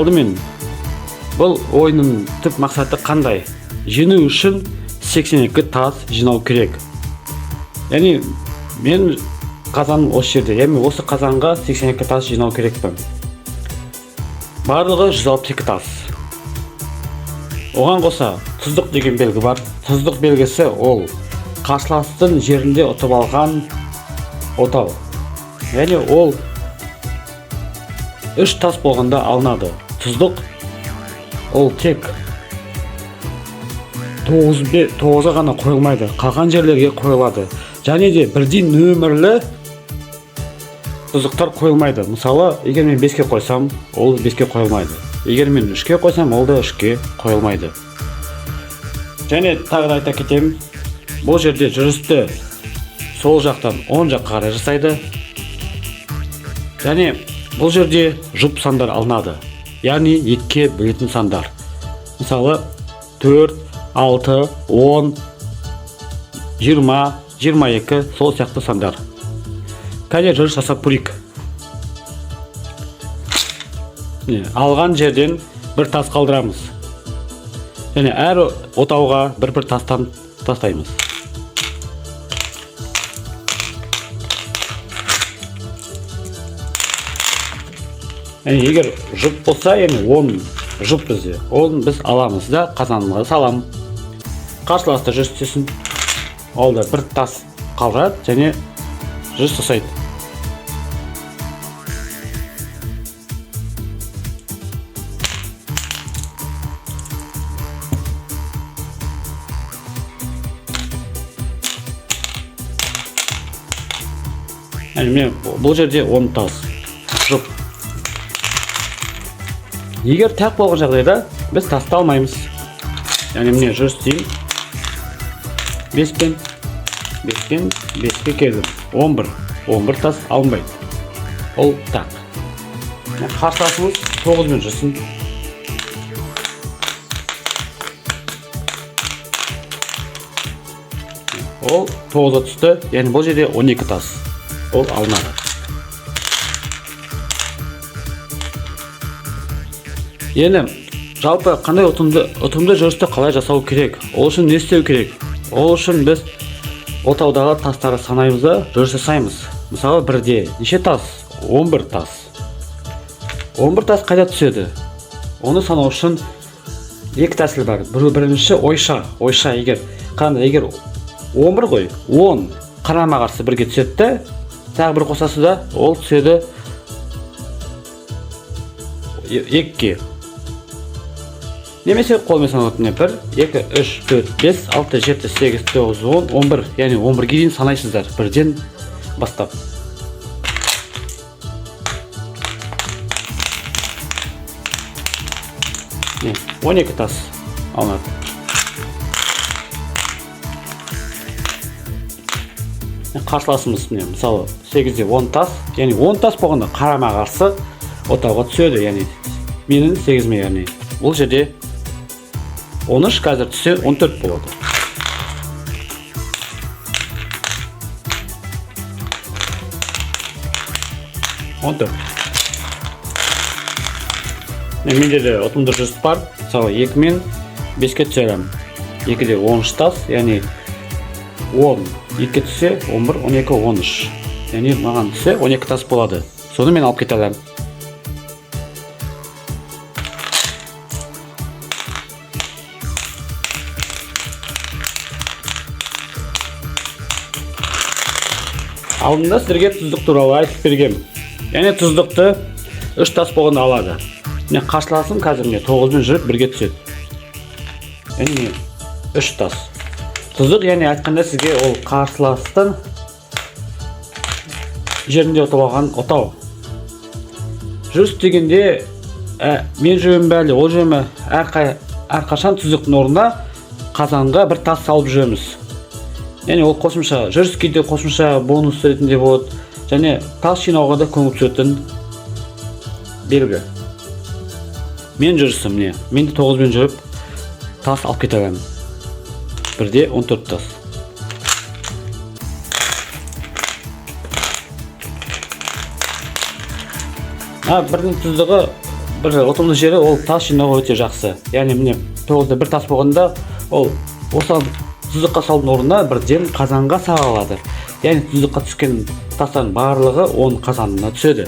алдымен бұл ойынның түп мақсаты қандай? Жеңу үшін 82 тас жинау керек. Яғни мен қазаным осы жерде, яғни осы қазанға 82 тас жинау керекпін. Барлығы 162 тас. Оған қоса тұздық деген белгі бар. Тұздық белгісі ол қарсыластың жерінде ұтып алған отау. Яғни ол 3 тас болғанда алынады. Тұздық ол тек 9-ға ғана қойылмайды, қалған жерлерге қойылады. Және де бірдей нөмірлі тұздықтар қойылмайды. Мысалы, егер мен 5-ке қойсам, ол 5-ке қойылмайды. Егер мен 3-ке қойсам, ол да 3-ке қойылмайды. Және тағы айта кетемін, бұл жерде жүрісті сол жақтан оң жаққа қарай жасайды. Және бұл жерде жұп сандар алынады. Яғни 2-ке бөлетін сандар. Мысалы 4, 6, 10, 20, 22 сол сияқты сандар. Кәне жүріс жасап көрейік. Алған жерден бір тас қалдырамыз. Және әр отауға бір тастан тастаймыз. Егер жұп болса, 10 жұп бізде, оны біз аламыз да қазанымызға салам. Қарсыласты жүріс істесін. Ол да бір тас қалдырады және жүріс жасайды. Бұл жерде 10 тас жұп. Егер тақ болған жағдайда біз тасты алмаймыз. Яғни міне жүріс дейін. 5-пен 5-ке келдім. 11 тас алынбайды. Ол тақ. Қарсыласымыз 9-мен жүрсін. Ол 9-ға түсті. Яғни бұл жерде 12 тас. Ол алынады. Енді жалпы қандай ұтымды жүрісті қалай жасау керек? Ол үшін не істеу керек? Ол үшін біз отаудағы тастары санаймыз да жүріс жасаймыз. Мысалы бірде неше тас? 11 тас. 11 тас қайда түседі? Оны санау үшін екі тәсіл бар. Бірінші ойша. Егер 11 ғой, 10 қарама қарсы бірге түседі, тағы бір қосасы да ол түседі 2-ке. Немесе қолмен санайтын 1, 2, 3, 4, 5, 6, 7, 8, 9, 10, 11. Яғни 11-ге дейін санайсыздар. Бірден бастап. Не, 12 тас алынады. Қарсыласымыз, мысалы 8-де 10 тас. Яғни 10 тас болғанда қарама қарсы отауға түседі. Яғни менің 8-ме, яғни бұл жерде 13 қазір түссе 14 болады. Менде де ұтымды жүріс бар. Мысалы 2-мен 5-ке түсерім. 2-де 13 тас, яғни 10 2-ке түссе 11, 12, 13. Яғни маған түссе 12 тас болады. Соны мен алып кете аламын. Алдында сіздерге тұздық туралы айтып бергем. Яғни тұздықты 3 тас болғанда алады. Қарсыласым қазір 9-мен жүріп бірге түседі. Яғни 3 тас. Тұздық, яғни айтқанда сізге ол қарсыластың жерінде ұтып алған отау. Жүріс дегенде мен жүрем бәлі, ол жүрем әрқашан тұздықтың орнына қазанға бір тас салып жүреміз. Яғни ол қосымша, жүріс кейде қосымша бонус ретінде болады. Және тас жинауға да көңіл түсетін белгі. Мен жүрісім не? Менде 9-мен жүріп тас алып кете аламын. Бірде 14 тас. Бірдің тұздығы бір ұтымды жері ол тас жинауға өте жақсы. Яғни міне 9-да бір тас болғанда ол осы тұздыққа салудың орнына бірден қазанға сала алады. Яғни тұздыққа түскен тастардың барлығы оның қазанына түседі.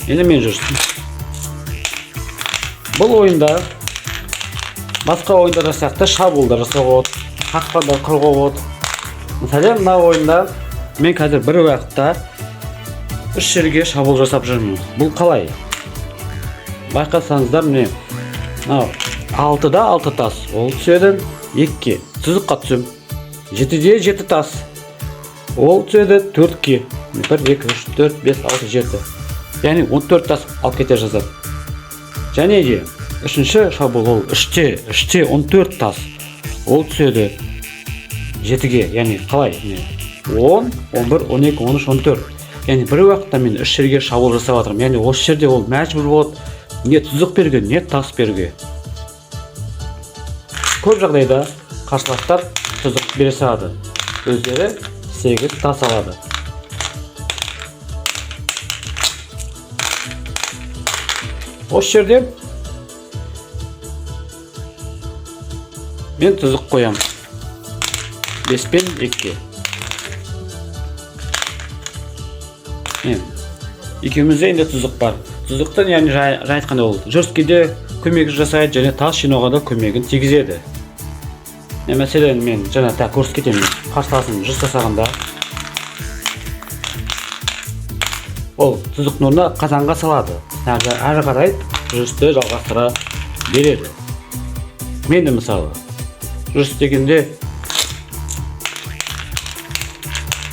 Енді мен жүрсін. Бұл ойында басқа ойындар сияқты шабуылдар жасауға болады, қақпадар құруға болады. Мысалы, мына ойында мен қазір бір уақытта 3 жерге шабуыл жасап жүрмін. Бұл қалай? Байқасаңыздар, міне 6-да 6 тас, ол түседі 2-ге, тұзыққа түсім. 7-де 7 тас, ол түседі 4-ге. 1, 2, 3, 4, 5, 6, 7. Яғни 14 тас алып кете жазады. Және де үшінші шабуыл ол 3-те 14 тас, ол түседі 7-ге. Яғни қалай? 10, 11, 12, 13, 14. Яғни бір уақытта мен 3 жерге шабуыл жасап жатырмын. Яғни осы жерде ол мәжбүр болады не тұзық беруге, не тас беруге. Көп жағдайда қарсыластар тұзық бере салады. Өздері 8 тас алады. Осы жерде мен тұзық қоям. 5 пен 2-ге. Екеумізде енді тұзық бар. Тұзықтан яғни айтқанда ол жүріскеде көмек жасайды және тас жинауға да көмегін тигізеді. Мәселен мен жаңа көрсетіп кетемін. Қарсыласым жүріс жасағанда ол тұзықтың орнына қазанға салады. Әрі қарай жүрісті жалғастыра береді. Мен де мысалы жүріс дегенде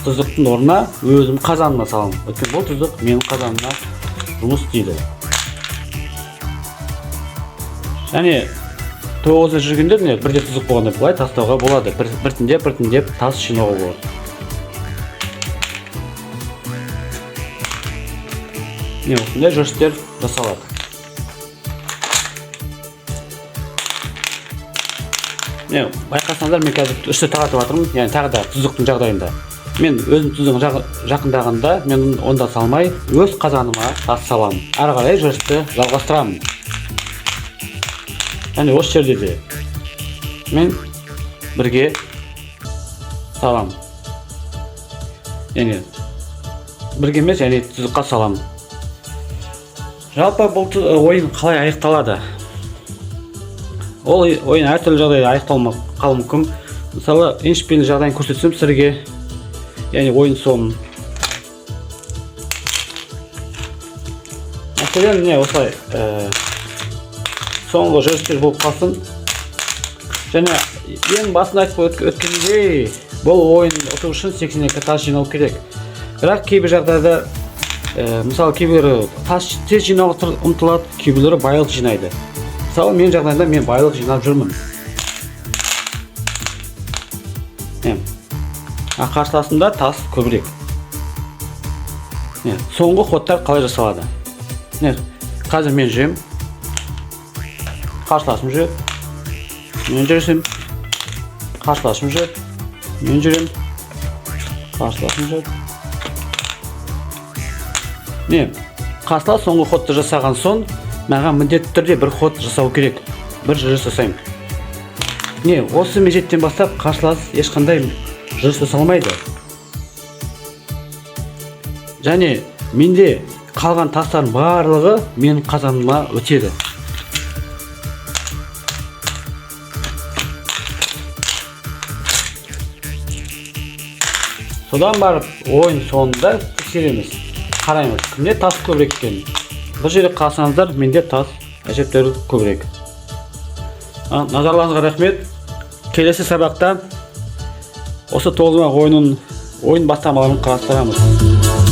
тұздықтың орнына өзім қазанына саламын. Өйткені бұл тұздық менің қазанына жұмыс істейді. Және 9-да жүргенде бірде тұздық болғанда бұлай тастауға болады. Біртіндеп тас жинауға болады. Осындай жүрістер жасалады. Байқасаңыздар, мен қазір 3-те таратып жатырмын, яғни тағы да тұздықтың жағдайында. Мен өзім тұздығын жақындағанда, мен онда салмай, өз қазаныма тас саламын. Әрі қарай жүрісті жалғастырамын. Және осы жерде де мен бірге саламын. Яғни бірге емес, яғни тұздыққа саламын. Жалпы бұл ойын қалай аяқталады? Ол ойын әртүрлі жағдайда аяқталмаққа мүмкін. Мысалы, еншпен жағдайын көрсетсем сіздерге, яғни ойын соңын. Мәселен, осылай соңғы жүрістер болып қалсын. Және ең басында айтып өткенде, бұл ойын ұту үшін 82 тас жинау керек. Бірақ кейбір жағдайда, мысалы кейбірі тас тез жинауға ұмтылады, кейбірлері байлық жинайды. Мысалы, мен жағдайында мен байлық жинап жүрмін. Қарсыласында тас көбірек. Соңғы ходтар қалай жасалады? Қазір мен жүрем, қарсыласым жүр, мен жүрсем, қарсыласым жүр, мен жүрем, қарсыласым жүр. Қарсылас соңғы ходты жасаған соң, маған міндетті түрде бір ход жасау керек, бір жүріс жасаймын. Осы мезеттен бастап қарсылас ешқандай жүріс жасалмайды. Және менде қалған тастардың барлығы менің қазаныма өтеді. Содан барып ойын соңында тексереміз, қараймыз, кімде тас көбірек екенін. Бұл жерде қарасаңыздар, менде тас әжептәуір көбірек. Назарларыңызға рахмет. Келесі сабақта осы 9 ойын бастамаларын қарастырамыз.